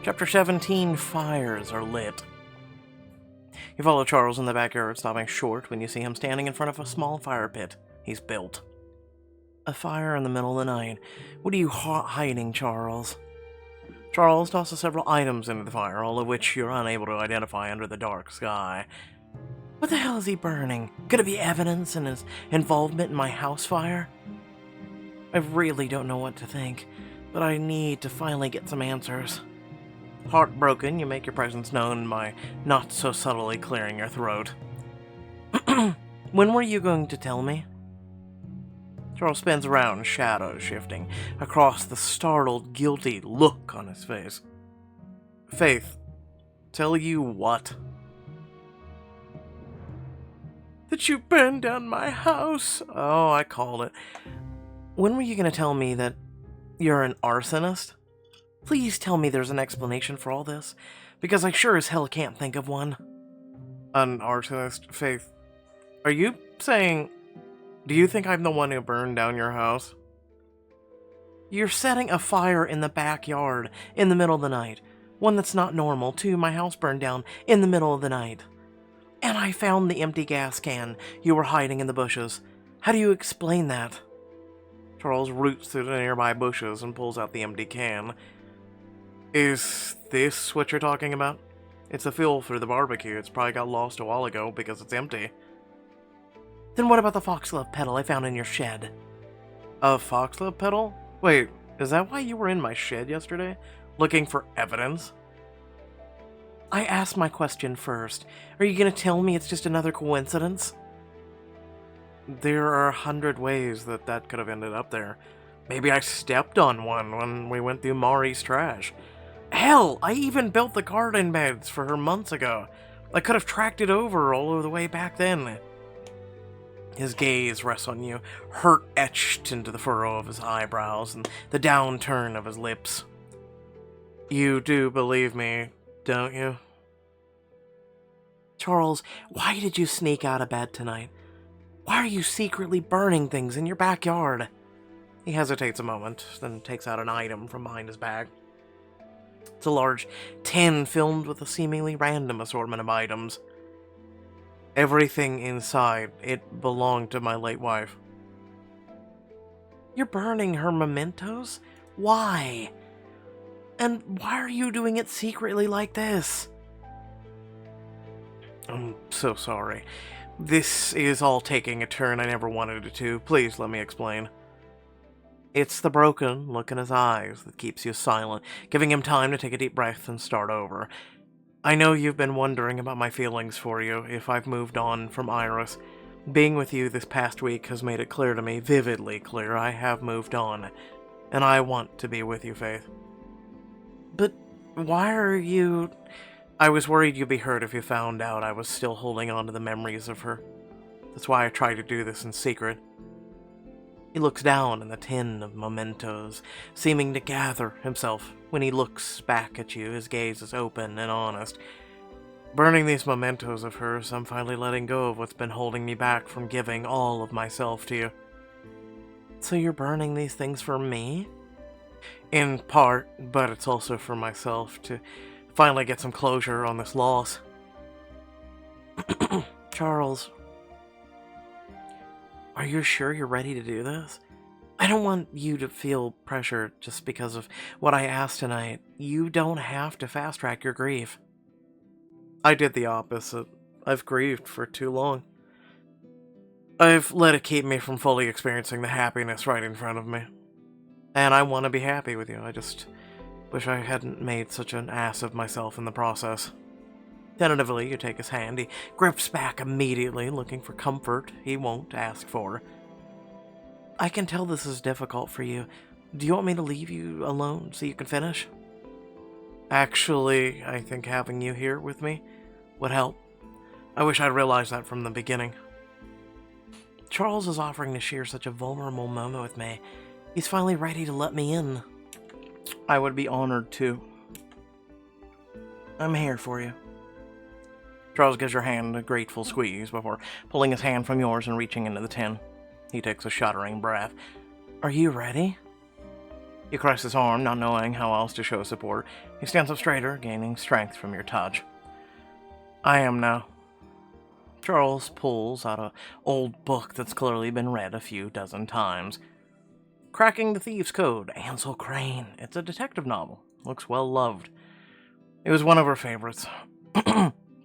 Chapter 17, Fires are lit. You follow Charles in the backyard, stopping short when you see him standing in front of a small fire pit he's built. A fire in the middle of the night. What are you hiding, Charles? Charles tosses several items into the fire, all of which you're unable to identify under the dark sky. What the hell is he burning? Could it be evidence in his involvement in my house fire? I really don't know what to think, but I need to finally get some answers. Heartbroken, you make your presence known by not so subtly clearing your throat. When were you going to tell me? Charles spins around, shadows shifting across the startled, guilty look on his face. Faith, tell you what? That you burned down my house. Oh, I called it. When were you going to tell me that you're an arsonist? Please tell me there's an explanation for all this, because I sure as hell can't think of one. An arsonist, Faith? Are you saying... Do you think I'm the one who burned down your house? You're setting a fire in the backyard in the middle of the night. One that's not normal, too. My house burned down in the middle of the night. And I found the empty gas can you were hiding in the bushes. How do you explain that? Charles roots through the nearby bushes and pulls out the empty can. Is this what you're talking about? It's the fuel for the barbecue. It's probably got lost a while ago because it's empty. Then what about the foxglove petal I found in your shed? A foxglove petal? Wait, is that why you were in my shed yesterday? Looking for evidence? I asked my question first. Are you going to tell me it's just another coincidence? There are 100 ways that could have ended up there. Maybe I stepped on one when we went through Mari's trash. Hell, I even built the garden beds for her months ago. I could have tracked it over all the way back then. His gaze rests on you, hurt etched into the furrow of his eyebrows and the downturn of his lips. You do believe me, don't you? Charles, why did you sneak out of bed tonight? Why are you secretly burning things in your backyard? He hesitates a moment, then takes out an item from behind his bag. It's a large tin filled with a seemingly random assortment of items. Everything inside, it belonged to my late wife. You're burning her mementos? Why? And why are you doing it secretly like this? I'm so sorry. This is all taking a turn I never wanted it to. Please let me explain. It's the broken look in his eyes that keeps you silent, giving him time to take a deep breath and start over. I know you've been wondering about my feelings for you, if I've moved on from Iris. Being with you this past week has made it clear to me, vividly clear, I have moved on. And I want to be with you, Faith. But why are you... I was worried you'd be hurt if you found out I was still holding on to the memories of her. That's why I try to do this in secret. He looks down in the tin of mementos, seeming to gather himself. When he looks back at you, his gaze is open and honest. Burning these mementos of hers, I'm finally letting go of what's been holding me back from giving all of myself to you. So you're burning these things for me? In part, but it's also for myself, to finally get some closure on this loss. Charles, are you sure you're ready to do this? I don't want you to feel pressure just because of what I asked tonight. You don't have to fast-track your grief. I did the opposite. I've grieved for too long. I've let it keep me from fully experiencing the happiness right in front of me. And I want to be happy with you. I just wish I hadn't made such an ass of myself in the process. Tentatively, you take his hand. He grips back immediately, looking for comfort he won't ask for. I can tell this is difficult for you. Do you want me to leave you alone so you can finish? Actually, I think having you here with me would help. I wish I'd realized that from the beginning. Charles is offering to share such a vulnerable moment with me. He's finally ready to let me in. I would be honored to. I'm here for you. Charles gives your hand a grateful squeeze before pulling his hand from yours and reaching into the tin. He takes a shuddering breath. Are you ready? You caress his arm, not knowing how else to show support. He stands up straighter, gaining strength from your touch. I am now. Charles pulls out an old book that's clearly been read a few dozen times. Cracking the Thieves' Code, Ansel Crane. It's a detective novel. Looks well loved. It was one of her favorites.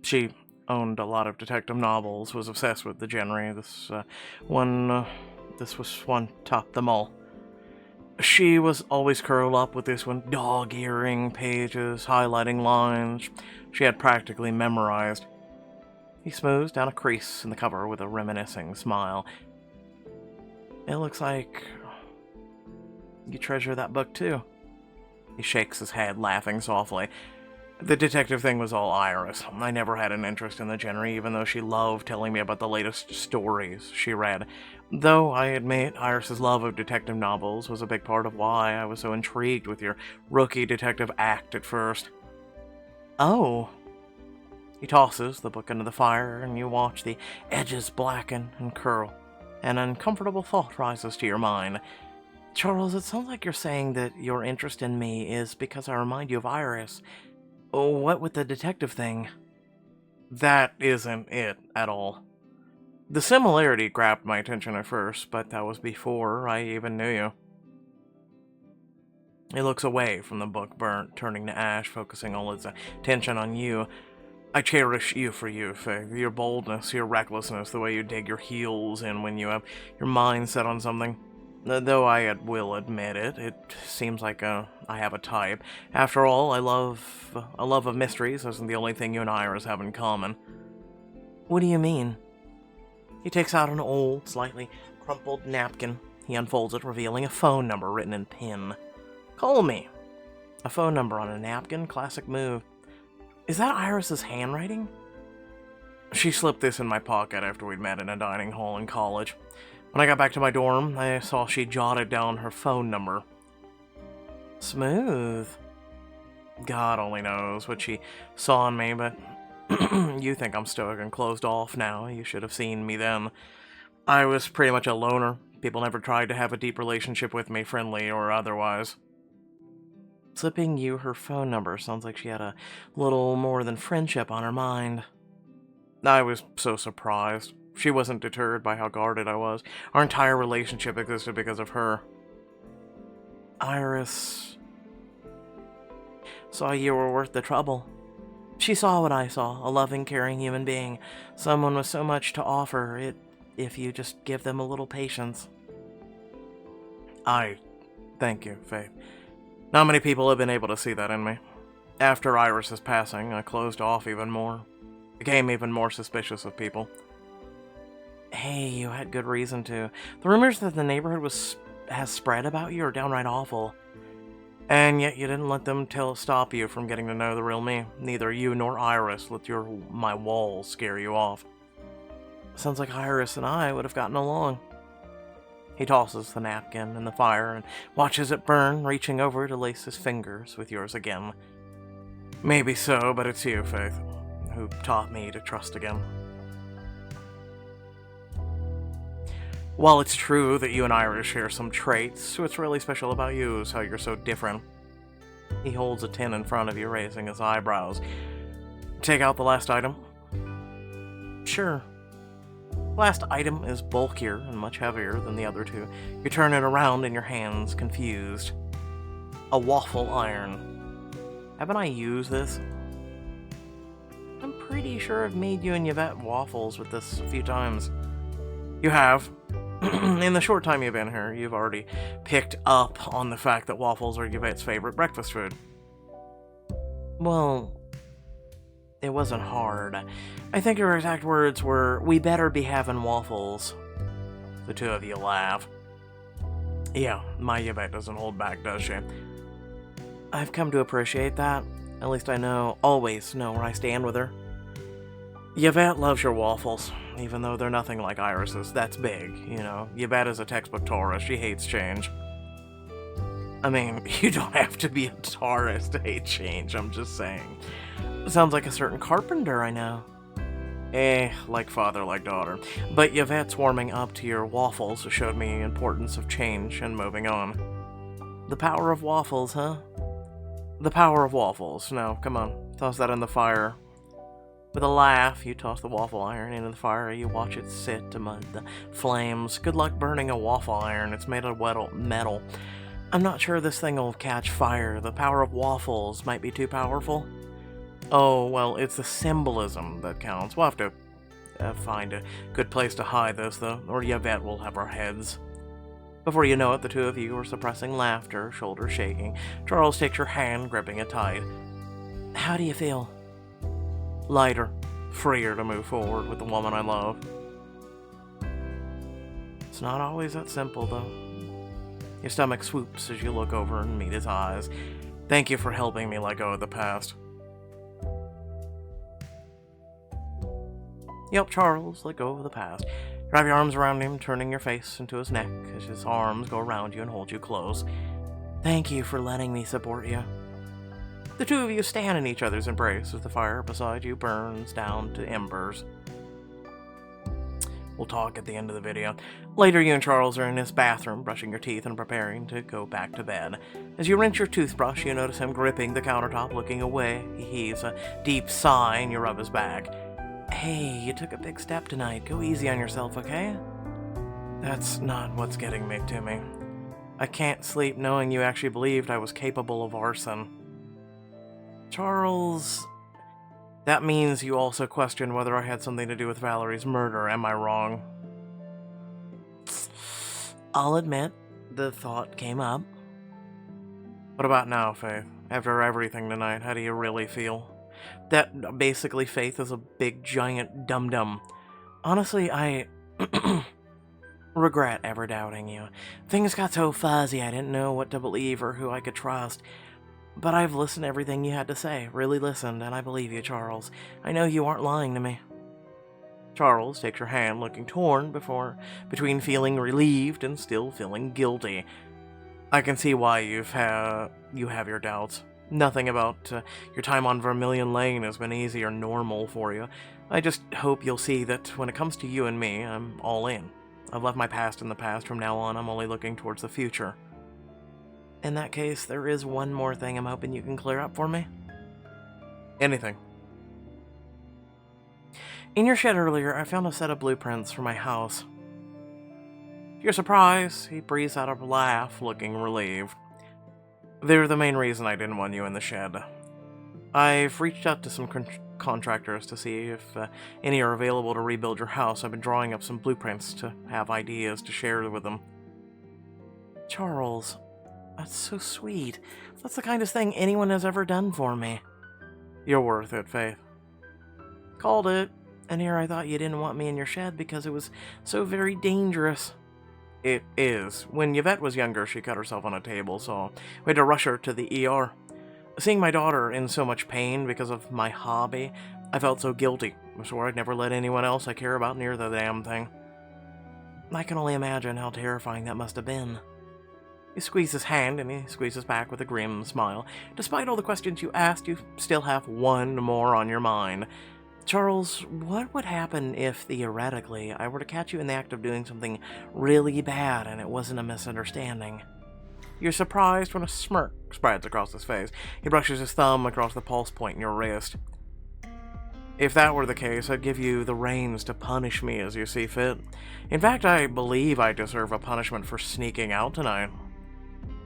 She owned a lot of detective novels, was obsessed with the genre. This was one topped them all. She was always curled up with this one, dog-earing pages, highlighting lines she had practically memorized. He smooths down a crease in the cover with a reminiscing smile. It looks like you treasure that book too. He shakes his head, laughing softly. The detective thing was all Iris. I never had an interest in the genre, even though she loved telling me about the latest stories she read. Though I admit Iris's love of detective novels was a big part of why I was so intrigued with your rookie detective act at first. Oh. He tosses the book into the fire, and you watch the edges blacken and curl. An uncomfortable thought rises to your mind. Charles, it sounds like you're saying that your interest in me is because I remind you of Iris. Oh, what with the detective thing? That isn't it at all. The similarity grabbed my attention at first, but that was before I even knew you. He looks away from the book burnt, turning to ash, focusing all his attention on you. I cherish you for you, Faith. Your boldness, your recklessness, the way you dig your heels in when you have your mind set on something. Though I will admit it seems like I have a type. After all, a love of mysteries isn't the only thing you and Iris have in common. What do you mean? He takes out an old, slightly crumpled napkin. He unfolds it, revealing a phone number written in pen. Call me. A phone number on a napkin? Classic move. Is that Iris's handwriting? She slipped this in my pocket after we'd met in a dining hall in college. When I got back to my dorm, I saw she jotted down her phone number. Smooth. God only knows what she saw in me, but you think I'm stoic and closed off now. You should have seen me then. I was pretty much a loner. People never tried to have a deep relationship with me, friendly or otherwise. Slipping you her phone number sounds like she had a little more than friendship on her mind. I was so surprised. She wasn't deterred by how guarded I was. Our entire relationship existed because of her. Iris saw you were worth the trouble. She saw what I saw, a loving, caring human being. Someone with so much to offer, if you just give them a little patience. I thank you, Faith. Not many people have been able to see that in me. After Iris's passing, I closed off even more. Became even more suspicious of people. Hey, you had good reason to. The rumors that the neighborhood has spread about you are downright awful. And yet you didn't let them stop you from getting to know the real me. Neither you nor Iris let my walls scare you off. Sounds like Iris and I would have gotten along. He tosses the napkin in the fire and watches it burn, reaching over to lace his fingers with yours again. Maybe so, but it's you, Faith, who taught me to trust again. While it's true that you and Iris share some traits, what's really special about you is how you're so different. He holds a tin in front of you, raising his eyebrows. Take out the last item? Sure. Last item is bulkier and much heavier than the other two. You turn it around in your hands, confused. A waffle iron. Haven't I used this? I'm pretty sure I've made you and Yvette waffles with this a few times. You have. In the short time you've been here, you've already picked up on the fact that waffles are Yvette's favorite breakfast food. Well, it wasn't hard. I think your exact words were, "We better be having waffles." The two of you laugh. Yeah, my Yvette doesn't hold back, does she? I've come to appreciate that. At least I always know where I stand with her. Yvette loves your waffles, even though they're nothing like Iris's. That's big, you know. Yvette is a textbook Taurus. She hates change. I mean, you don't have to be a Taurus to hate change, I'm just saying. Sounds like a certain carpenter I know. Like father, like daughter. But Yvette's warming up to your waffles showed me the importance of change and moving on. The power of waffles, huh? The power of waffles. Now, come on, toss that in the fire. With a laugh, you toss the waffle iron into the fire. You watch it sit amid the flames. Good luck burning a waffle iron. It's made of metal. I'm not sure this thing will catch fire. The power of waffles might be too powerful. Oh, well, it's the symbolism that counts. We'll have to find a good place to hide this, though, or Yvette will have our heads. Before you know it, the two of you are suppressing laughter, shoulders shaking. Charles takes your hand, gripping it tight. How do you feel? Lighter, freer to move forward with the woman I love. It's not always that simple, though. Your stomach swoops as you look over and meet his eyes. Thank you for helping me let go of the past. Yep, Charles, let go of the past. Wrap your arms around him, turning your face into his neck as his arms go around you and hold you close. Thank you for letting me support you. The two of you stand in each other's embrace as the fire beside you burns down to embers. We'll talk at the end of the video. Later, you and Charles are in his bathroom, brushing your teeth and preparing to go back to bed. As you rinse your toothbrush, you notice him gripping the countertop, looking away. He heaves a deep sigh and you rub his back. Hey, you took a big step tonight. Go easy on yourself, okay? That's not what's getting me to me. I can't sleep knowing you actually believed I was capable of arson. Charles, that means you also question whether I had something to do with Valerie's murder, am I wrong? I'll admit, the thought came up. What about now, Faith? After everything tonight, how do you really feel? That basically Faith is a big giant dum-dum. Honestly, I regret ever doubting you. Things got so fuzzy I didn't know what to believe or who I could trust. But I've listened to everything you had to say, really listened, and I believe you, Charles. I know you aren't lying to me. Charles takes your hand, looking torn between feeling relieved and still feeling guilty. I can see why you have your doubts. Nothing about your time on Vermilion Lane has been easy or normal for you. I just hope you'll see that when it comes to you and me, I'm all in. I've left my past in the past. From now on, I'm only looking towards the future. In that case, there is one more thing I'm hoping you can clear up for me. Anything. In your shed earlier, I found a set of blueprints for my house. To your surprise, he breathes out a laugh, looking relieved. They're the main reason I didn't want you in the shed. I've reached out to some contractors to see if any are available to rebuild your house. I've been drawing up some blueprints to have ideas to share with them. Charles, that's so sweet. That's the kindest thing anyone has ever done for me. You're worth it, Faith. Called it. And here I thought you didn't want me in your shed because it was so very dangerous. It is. When Yvette was younger, she cut herself on a table, so we had to rush her to the ER. Seeing my daughter in so much pain because of my hobby, I felt so guilty. I swore I'd never let anyone else I care about near the damn thing. I can only imagine how terrifying that must have been. He squeezed his hand, and he squeezes back with a grim smile. Despite all the questions you asked, you still have one more on your mind. Charles, what would happen if, theoretically, I were to catch you in the act of doing something really bad and it wasn't a misunderstanding? You're surprised when a smirk spreads across his face. He brushes his thumb across the pulse point in your wrist. If that were the case, I'd give you the reins to punish me as you see fit. In fact, I believe I deserve a punishment for sneaking out tonight.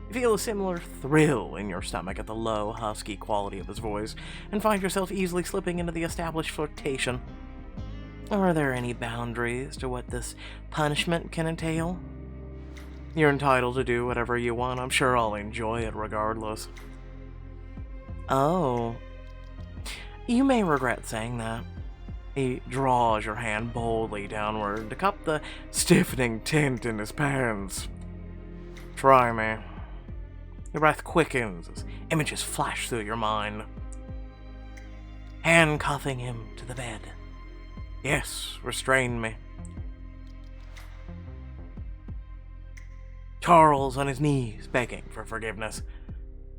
You feel a similar thrill in your stomach at the low, husky quality of his voice, and find yourself easily slipping into the established flirtation. Are there any boundaries to what this punishment can entail? You're entitled to do whatever you want. I'm sure I'll enjoy it regardless. Oh. You may regret saying that. He draws your hand boldly downward to cup the stiffening tint in his pants. Try me. Your breath quickens as images flash through your mind. Handcuffing him to the bed. Yes, restrain me. Charles on his knees, begging for forgiveness.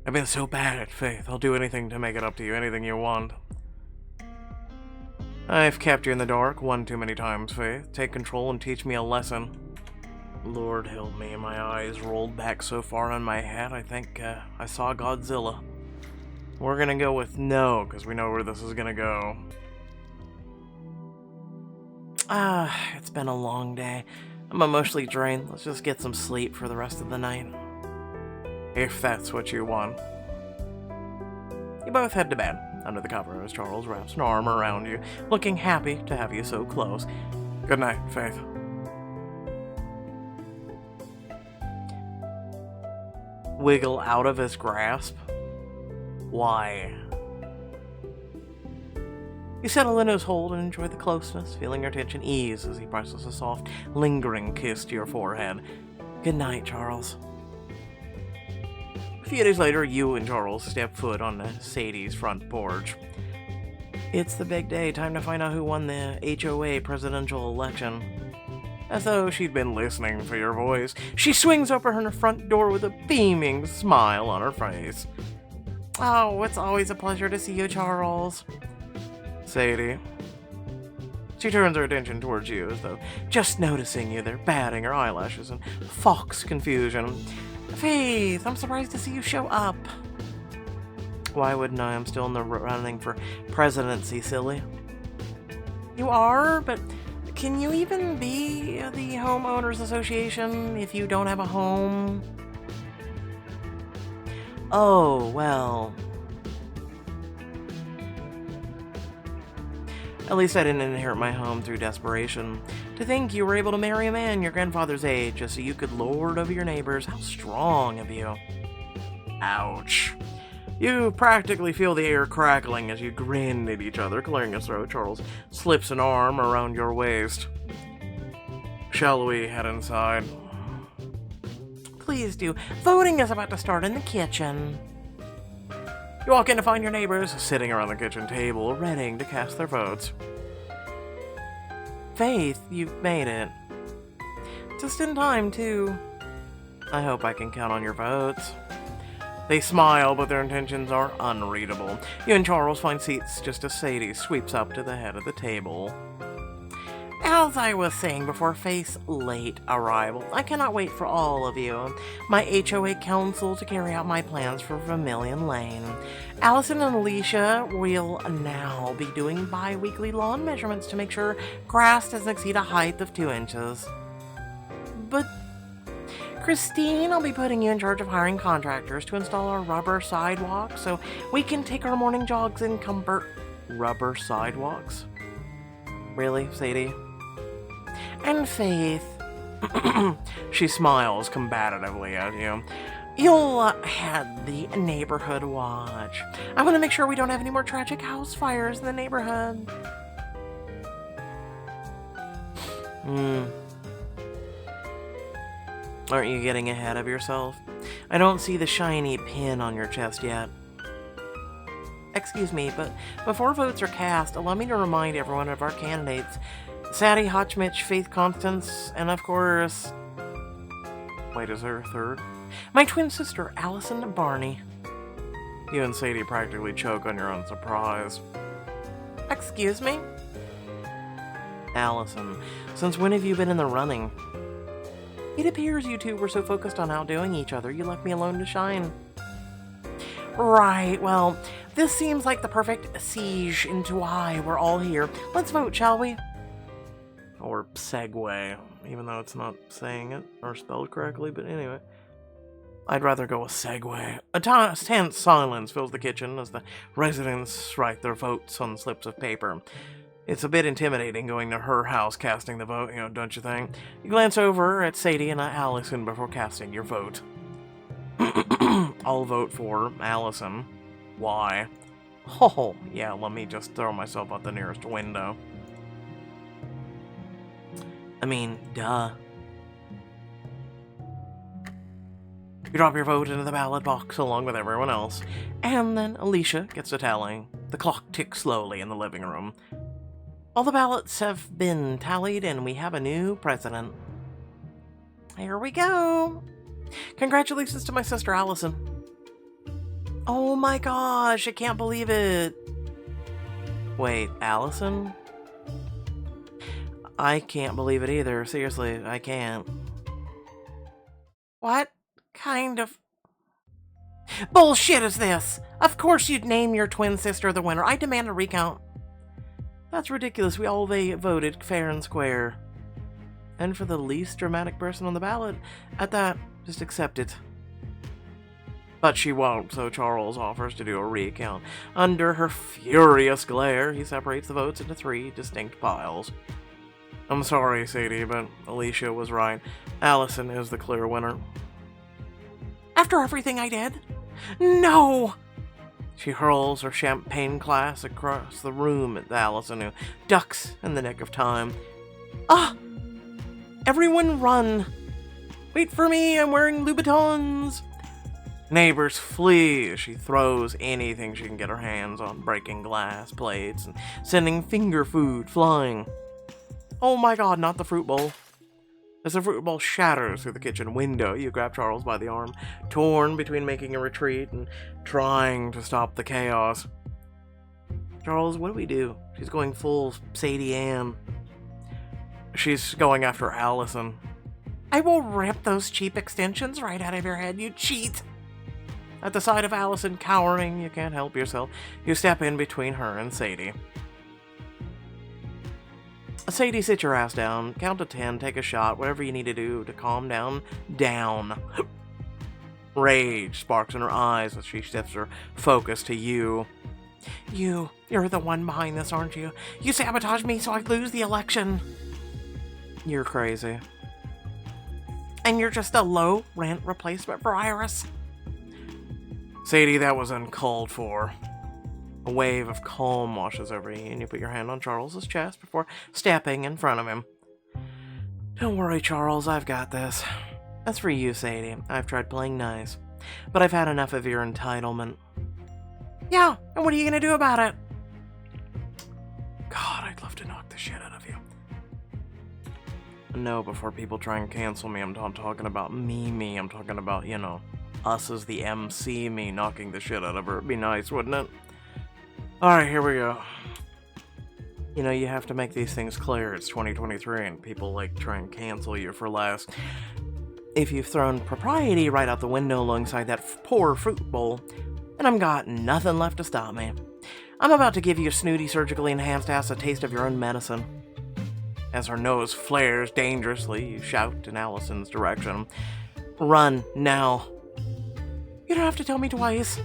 I've been so bad at Faith. I'll do anything to make it up to you, anything you want. I've kept you in the dark one too many times, Faith. Take control and teach me a lesson. Lord help me, my eyes rolled back so far in my head, I think I saw Godzilla. We're gonna go with no, because we know where this is gonna go. It's been a long day. I'm emotionally drained. Let's just get some sleep for the rest of the night. If that's what you want. You both head to bed. Under the cover as Charles wraps an arm around you, looking happy to have you so close. Good night, Faith. Wiggle out of his grasp. Why? You settle into his hold and enjoy the closeness, feeling your tension ease as he presses a soft, lingering kiss to your forehead. Good night, Charles. A few days later, you and Charles step foot on Sadie's front porch. It's the big day, time to find out who won the HOA presidential election. As though she'd been listening for your voice, she swings open her front door with a beaming smile on her face. Oh, it's always a pleasure to see you, Charles. Sadie. She turns her attention towards you as though just noticing you there, batting her eyelashes in fox confusion. Faith, I'm surprised to see you show up. Why wouldn't I? I'm still in the running for presidency, silly. You are, but can you even be the homeowners association if you don't have a home? Oh, well. At least I didn't inherit my home through desperation. To think you were able to marry a man your grandfather's age just so you could lord over your neighbors. How strong of you. Ouch. You practically feel the air crackling as you grin at each other, clearing his throat. Charles slips an arm around your waist. Shall we head inside? Please do. Voting is about to start in the kitchen. You walk in to find your neighbors sitting around the kitchen table, ready to cast their votes. Faith, you've made it. Just in time, too. I hope I can count on your votes. They smile, but their intentions are unreadable. You and Charles find seats just as Sadie sweeps up to the head of the table. As I was saying before, Faith's late arrival, I cannot wait for all of you, my HOA council, to carry out my plans for Vermilion Lane. Allison and Alicia will now be doing bi-weekly lawn measurements to make sure grass doesn't exceed a height of 2 inches. But Christine, I'll be putting you in charge of hiring contractors to install our rubber sidewalks so we can take our morning jogs in comfort. Rubber sidewalks? Really, Sadie? And Faith. She smiles combatively at you. You'll head the neighborhood watch. I want to make sure we don't have any more tragic house fires in the neighborhood. Aren't you getting ahead of yourself? I don't see the shiny pin on your chest yet. Excuse me, but before votes are cast, allow me to remind everyone of our candidates. Sadie, Hotchmitch, Faith Constance, and of course... Wait, is there a third? My twin sister, Allison Barney. You and Sadie practically choke on your own surprise. Excuse me? Allison, since when have you been in the running? It appears you two were so focused on outdoing each other, you left me alone to shine. Right, well, this seems like the perfect siege into why we're all here. Let's vote, shall we? Or segue, even though it's not saying it or spelled correctly, but anyway. I'd rather go with segue. A tense silence fills the kitchen as the residents write their votes on slips of paper. It's a bit intimidating going to her house casting the vote, don't you think? You glance over at Sadie and Allison before casting your vote. I'll vote for Allison. Why? Oh, yeah, let me just throw myself out the nearest window. I mean, duh. You drop your vote into the ballot box along with everyone else, and then Alicia gets to tallying. The clock ticks slowly in the living room. All the ballots have been tallied, and we have a new president. Here we go. Congratulations to my sister, Allison. Oh my gosh, I can't believe it. Wait, Allison? I can't believe it either. Seriously, I can't. What kind of bullshit is this? Of course you'd name your twin sister the winner. I demand a recount. That's ridiculous. We all voted fair and square. And for the least dramatic person on the ballot, at that, just accept it. But she won't, so Charles offers to do a recount. Under her furious glare, he separates the votes into 3 distinct piles. I'm sorry, Sadie, but Alicia was right. Allison is the clear winner. After everything I did? No! She hurls her champagne glass across the room at Allison, who ducks in the nick of time. Ah! Everyone run! Wait for me, I'm wearing Louboutins! Neighbors flee as she throws anything she can get her hands on, breaking glass plates and sending finger food flying. Oh my god, not the fruit bowl. As the fruit bowl shatters through the kitchen window, you grab Charles by the arm, torn between making a retreat and trying to stop the chaos. Charles, what do we do? She's going full Sadie Ann. She's going after Allison. I will rip those cheap extensions right out of your head, you cheat! At the sight of Allison cowering, you can't help yourself. You step in between her and Sadie. Sadie, sit your ass down, count to 10, take a shot, whatever you need to do to calm down. Down. Rage sparks in her eyes as she shifts her focus to you. You're the one behind this, aren't you? You sabotaged me so I lose the election. You're crazy. And you're just a low-rent replacement for Iris? Sadie, that was uncalled for. A wave of calm washes over you, and you put your hand on Charles's chest before stepping in front of him. Don't worry, Charles, I've got this. As for you, Sadie, I've tried playing nice, but I've had enough of your entitlement. Yeah, and what are you gonna do about it? God, I'd love to knock the shit out of you. No, before people try and cancel me, I'm not talking about me. I'm talking about, us as the MC, me knocking the shit out of her. It'd be nice, wouldn't it? Alright, here we go. You have to make these things clear. It's 2023 and people try and cancel you for less. If you've thrown propriety right out the window alongside that poor fruit bowl, then I've got nothing left to stop me. I'm about to give you snooty surgically enhanced ass a taste of your own medicine. As her nose flares dangerously, you shout in Allison's direction. Run, now. You don't have to tell me twice.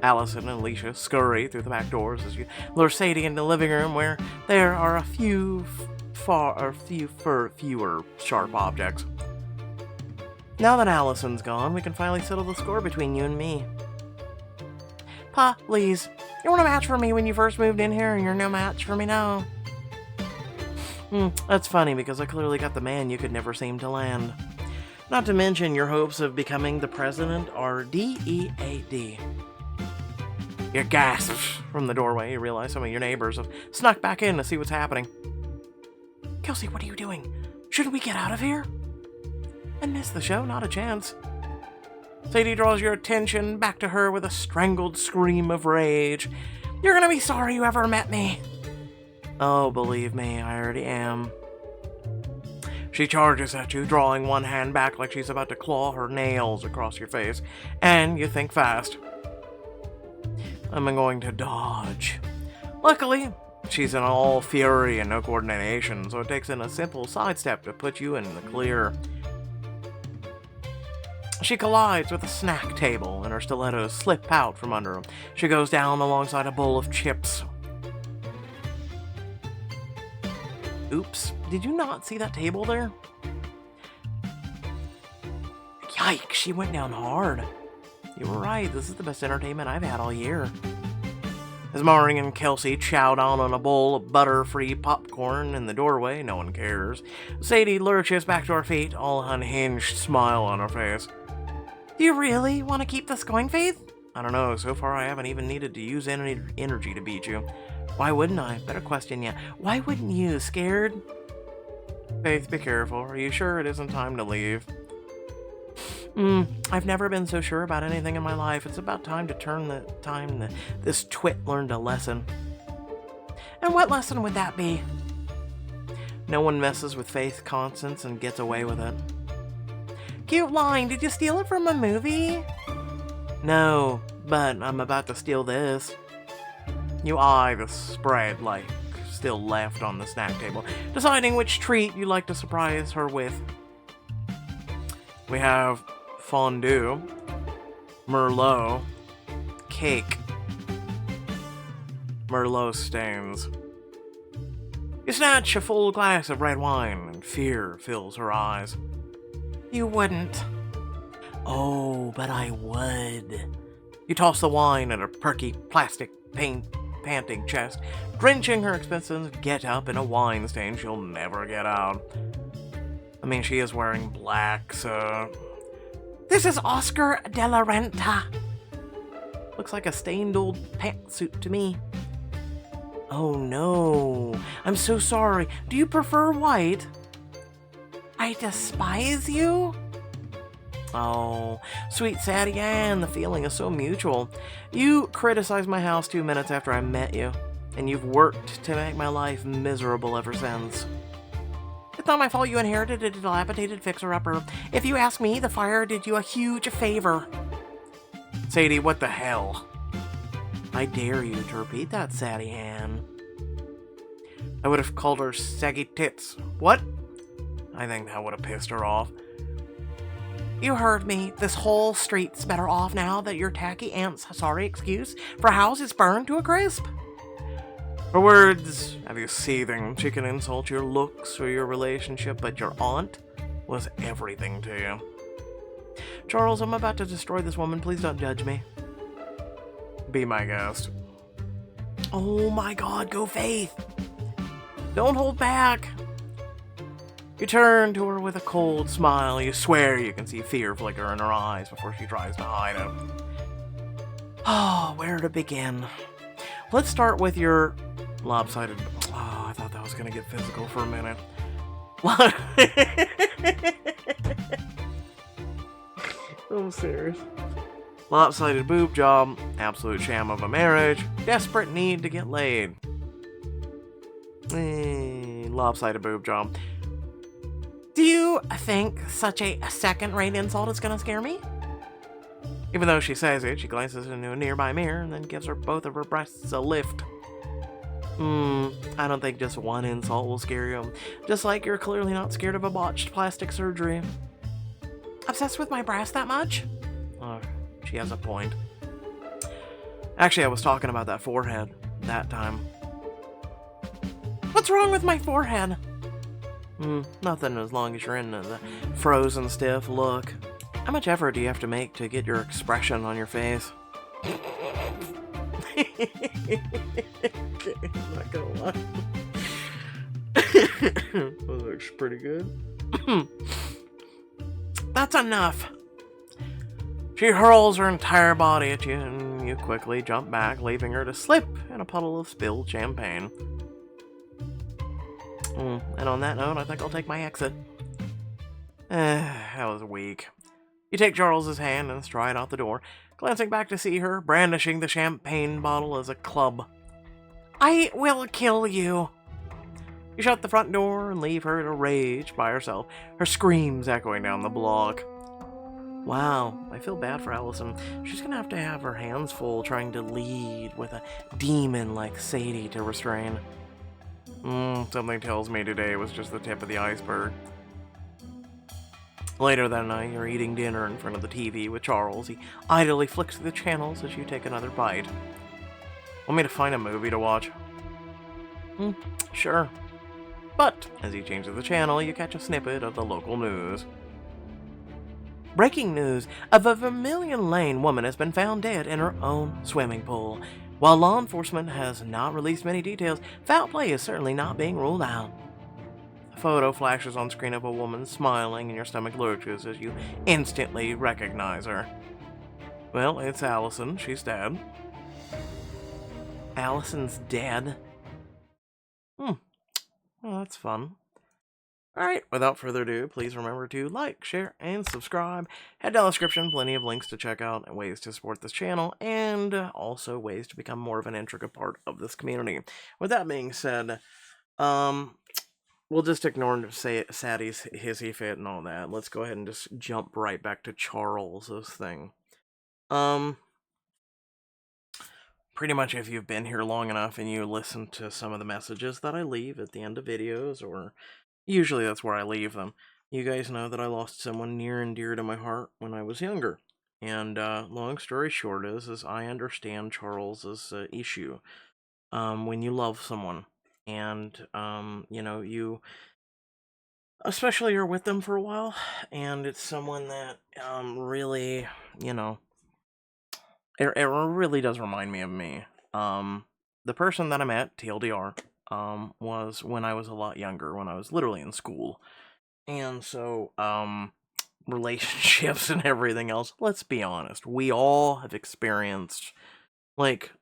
Allison and Alicia scurry through the back doors as you lure Sadie into the living room, where there are fewer sharp objects. Now that Allison's gone, we can finally settle the score between you and me. Pa, please, you weren't a match for me when you first moved in here, and you're no match for me now. That's funny, because I clearly got the man you could never seem to land. Not to mention your hopes of becoming the president are DEAD. You gasp from the doorway. You realize some of your neighbors have snuck back in to see what's happening. Kelsey, what are you doing? Shouldn't we get out of here? I missed the show, not a chance. Sadie draws your attention back to her with a strangled scream of rage. You're gonna be sorry you ever met me. Oh, believe me, I already am. She charges at you, drawing one hand back like she's about to claw her nails across your face, and you think fast. I'm going to dodge. Luckily, she's in all fury and no coordination, so it takes in a simple sidestep to put you in the clear. She collides with a snack table, and her stilettos slip out from under her. She goes down alongside a bowl of chips. Oops, did you not see that table there? Yikes, she went down hard. You were right, this is the best entertainment I've had all year. As Maureen and Kelsey chow down on a bowl of butter-free popcorn in the doorway, no one cares, Sadie lurches back to her feet, all unhinged smile on her face. Do you really want to keep this going, Faith? I don't know, so far I haven't even needed to use any energy to beat you. Why wouldn't I? Better question ya. Why wouldn't you? Scared? Faith, be careful. Are you sure it isn't time to leave? I've never been so sure about anything in my life. It's about time to this twit learned a lesson. And what lesson would that be? No one messes with Faith Constance and gets away with it. Cute line. Did you steal it from a movie? No, but I'm about to steal this. You eye the spread like still left on the snack table, deciding which treat you'd like to surprise her with. We have fondue, Merlot, cake, Merlot stains. You snatch a full glass of red wine, and fear fills her eyes. You wouldn't. Oh, but I would. You toss the wine at her perky, plastic, panting chest, drenching her expensive get-up in a wine stain she'll never get out. I mean, she is wearing black, so... This is Oscar de la Renta. Looks like a stained old pantsuit to me. Oh no, I'm so sorry. Do you prefer white? I despise you? Oh, sweet Sadie Ann, the feeling is so mutual. You criticized my house 2 minutes after I met you, and you've worked to make my life miserable ever since. It's not my fault you inherited a dilapidated fixer-upper. If you ask me, the fire did you a huge favor. Sadie, what the hell? I dare you to repeat that, Sadie Ann. I would have called her saggy tits. What? I think that would have pissed her off. You heard me. This whole street's better off now that your tacky aunt's sorry excuse for house is burned to a crisp. Her words have you seething. She can insult your looks or your relationship, but your aunt was everything to you. Charles, I'm about to destroy this woman. Please don't judge me. Be my guest. Oh my God, go Faith. Don't hold back. You turn to her with a cold smile. You swear you can see fear flicker in her eyes before she tries to hide it. Oh, where to begin? Let's start with your lopsided... Oh, I thought that was going to get physical for a minute. I'm serious. Lopsided boob job, absolute sham of a marriage, desperate need to get laid. Lopsided boob job. Do you think such a second-rate insult is gonna scare me? Even though she says it, she glances into a nearby mirror and then gives her both of her breasts a lift. I don't think just one insult will scare you. Just like you're clearly not scared of a botched plastic surgery. Obsessed with my breasts that much? Oh, she has a point. Actually, I was talking about that forehead that time. What's wrong with my forehead? Nothing as long as you're in the frozen stiff look. How much effort do you have to make to get your expression on your face? I'm not gonna lie. That looks pretty good. That's enough. She hurls her entire body at you, and you quickly jump back, leaving her to slip in a puddle of spilled champagne. And on that note, I think I'll take my exit. That was weak. You take Charles's hand and stride out the door, glancing back to see her, brandishing the champagne bottle as a club. I will kill you. You shut the front door and leave her to rage by herself, her screams echoing down the block. Wow, I feel bad for Allison. She's gonna have her hands full trying to lead with a demon like Sadie to restrain. Something tells me today was just the tip of the iceberg. Later that night, you're eating dinner in front of the TV with Charles. He idly flicks through the channels as you take another bite. Want me to find a movie to watch? Sure. But, as he changes the channel, you catch a snippet of the local news. Breaking news of a Vermilion Lane woman has been found dead in her own swimming pool. While law enforcement has not released many details, foul play is certainly not being ruled out. A photo flashes on screen of a woman smiling and your stomach lurches as you instantly recognize her. Well, it's Allison. She's dead. Allison's dead? Well, that's fun. Alright, without further ado, please remember to like, share, and subscribe. Head down the description, plenty of links to check out and ways to support this channel, and also ways to become more of an intricate part of this community. With that being said, we'll we'll just ignore say Sadie's hissy fit and all that. Let's go ahead and just jump right back to Charles's thing. Pretty much if you've been here long enough and you listen to some of the messages that I leave at the end of videos, or usually that's where I leave them, you guys know that I lost someone near and dear to my heart when I was younger. And long story short is I understand Charles's issue. When you love someone and, you especially are with them for a while, and it's someone that really, it really does remind me of me. The person that I met, TLDR, was when I was a lot younger, when I was literally in school. And so, relationships and everything else, let's be honest, we all have experienced, like,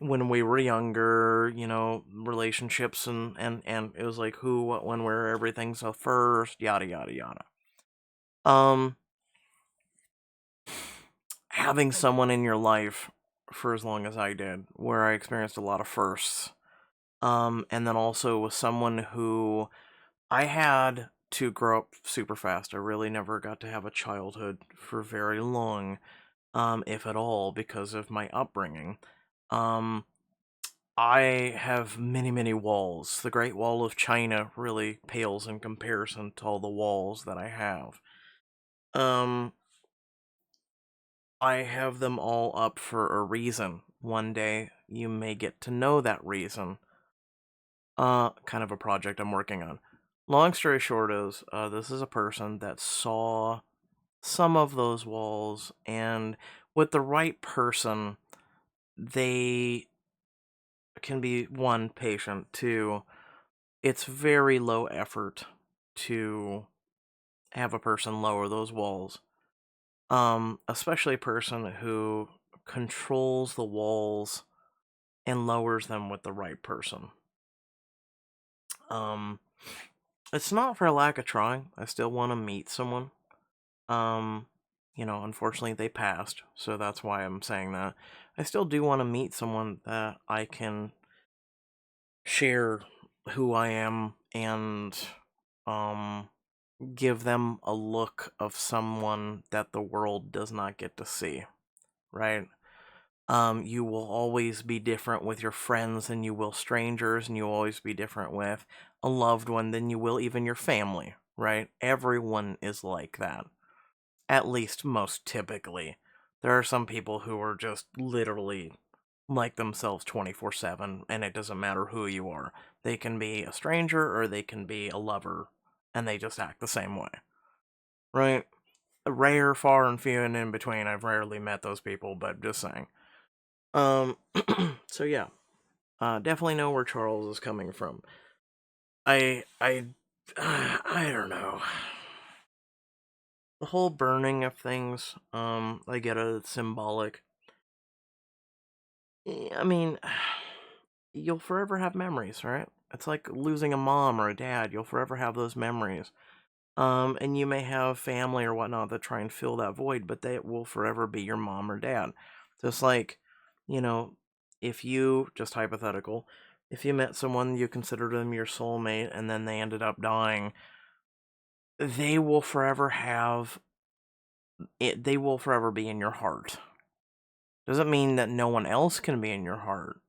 when we were younger, relationships and it was like who, what, when, where, everything, so first, yada, yada, yada. Having someone in your life for as long as I did, where I experienced a lot of firsts, and then also with someone who I had to grow up super fast. I really never got to have a childhood for very long, if at all, because of my upbringing. I have many, many walls. The Great Wall of China really pales in comparison to all the walls that I have. I have them all up for a reason. One day, you may get to know that reason. Kind of a project I'm working on. Long story short is, this is a person that saw some of those walls, and with the right person, they can be, one, patient, two, it's very low effort to have a person lower those walls. Especially a person who controls the walls and lowers them with the right person. It's not for a lack of trying. I still want to meet someone. Unfortunately they passed, so that's why I'm saying that. I still do want to meet someone that I can share who I am and give them a look of someone that the world does not get to see, right? You will always be different with your friends than you will strangers, and you'll always be different with a loved one than you will even your family, right? Everyone is like that. At least most typically. There are some people who are just literally like themselves 24/7, and it doesn't matter who you are. They can be a stranger or they can be a lover, and they just act the same way. Right? Rare, far and few and in between. I've rarely met those people, but just saying. So yeah. Definitely know where Charles is coming from. I don't know. The whole burning of things, I get it, it's symbolic. I mean, you'll forever have memories, right? It's like losing a mom or a dad. You'll forever have those memories. And you may have family or whatnot that try and fill that void, but they will forever be your mom or dad. Just like, you know, if you, just hypothetical, if you met someone, you considered them your soulmate, and then they ended up dying, they will forever have it, they will forever be in your heart. Doesn't mean that no one else can be in your heart.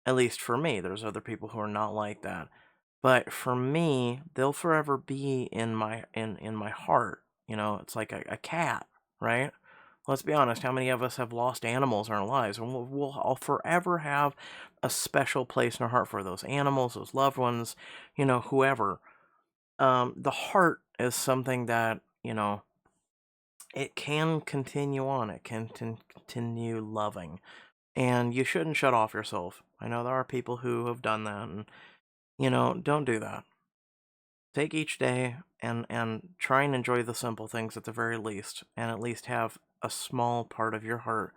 At least for me, there's other people who are not like that. But for me, they'll forever be in my heart. It's like a cat, right? Let's be honest, how many of us have lost animals in our lives? And we'll all forever have a special place in our heart for those animals, those loved ones, whoever. The heart is something that, it can continue on. It can continue loving. And you shouldn't shut off yourself. I know there are people who have done that, and, don't do that. Take each day and try and enjoy the simple things at the very least, and at least have a small part of your heart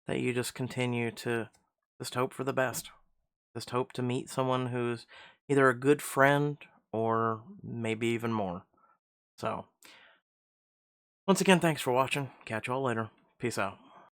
that you just continue to just hope for the best. Just hope to meet someone who's either a good friend or maybe even more. So, once again, thanks for watching. Catch you all later. Peace out.